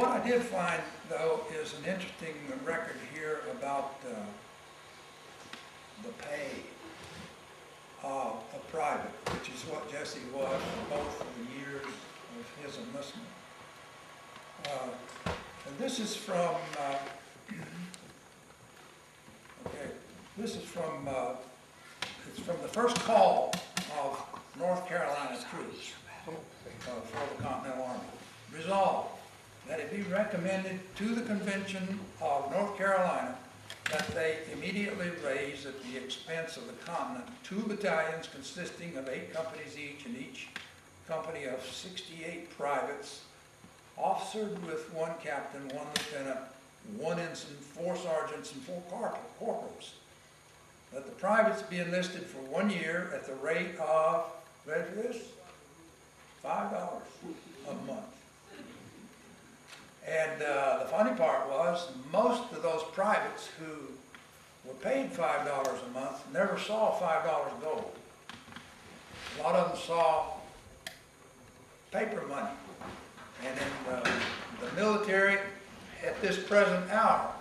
What I did find, though, is an interesting record here about the pay of a private, which is what Jesse was for both of the years of his enlistment. And this is from, okay, this is from, it's from the first call of North Carolina troops for the Continental Army. Resolved that it be recommended to the Convention of North Carolina that they immediately raise at the expense of the continent 2 battalions consisting of 8 companies each, and each company of 68 privates, officered with 1 captain, 1 lieutenant, 1 ensign, 4 sergeants, and 4 corporals. That the privates be enlisted for 1 year at the rate of, ready for this? $5 a month. And the funny part was, most of those privates who were paid $5 a month never saw $5 gold. A lot of them saw paper money. And in the military, at this present hour,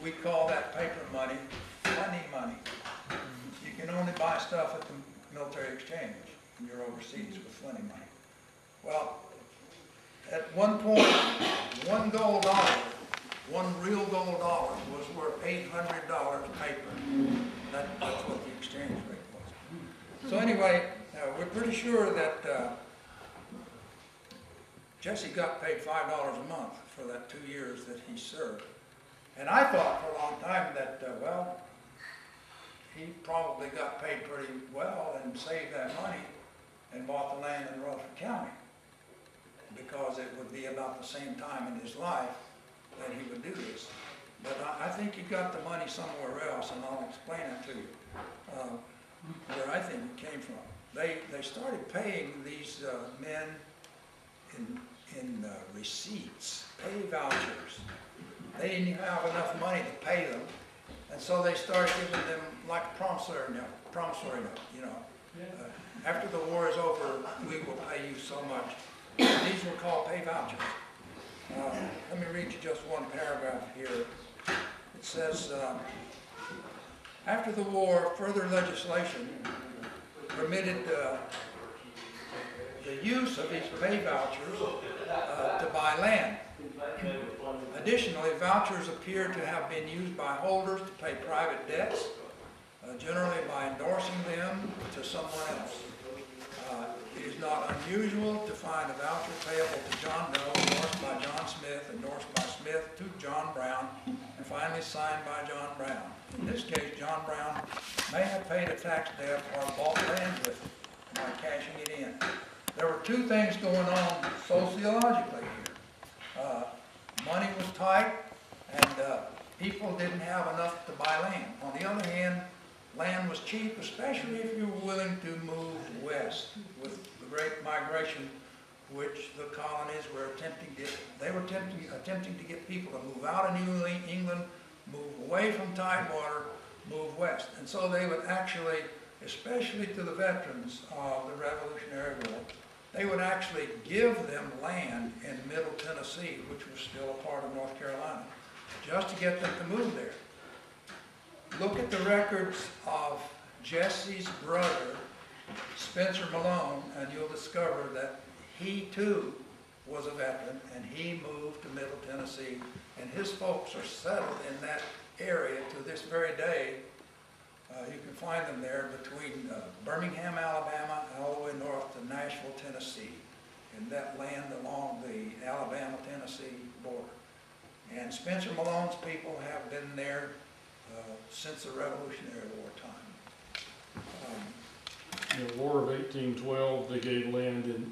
we call that paper money funny money. You can only buy stuff at the military exchange when you're overseas with funny money. Well, at one point, $1 gold dollar, 1 real gold dollar was worth $800 paper. That's what the exchange rate was. So anyway, we're pretty sure that Jesse got paid $5 a month for that 2 years that he served. And I thought for a long time that, well, he probably got paid pretty well and saved that money and bought the land in Rutherford County, because it would be about the same time in his life that he would do this. But I think he got the money somewhere else, and I'll explain it to you, where I think it came from. They started paying these men in receipts, pay vouchers. They didn't have enough money to pay them, and so they started giving them like a promissory note, you know. After the war is over, we will pay you so much. These were called pay vouchers. Let me read you just one paragraph here. It says, after the war, further legislation permitted the use of these pay vouchers to buy land. Additionally, vouchers appear to have been used by holders to pay private debts, generally by endorsing them to someone else. It is not unusual to find a voucher payable to John Doe, endorsed by John Smith, endorsed by Smith to John Brown, and finally signed by John Brown. In this case, John Brown may have paid a tax debt or bought land with it by cashing it in. There were 2 things going on sociologically here. Money was tight, and people didn't have enough to buy land. On the other hand, land was cheap, especially if you were willing to move west with the great migration which the colonies were attempting to get people to move out of New England, move away from Tidewater, move west. And so they would actually, especially to the veterans of the Revolutionary War, they would actually give them land in Middle Tennessee, which was still a part of North Carolina, just to get them to move there. Look at the records of Jesse's brother, Spencer Malone, and you'll discover that he too was a veteran, and he moved to Middle Tennessee, and his folks are settled in that area to this very day. You can find them there between Birmingham, Alabama, all the way north to Nashville, Tennessee, in that land along the Alabama-Tennessee border. And Spencer Malone's people have been there since the Revolutionary War time. In the War of 1812, they gave land in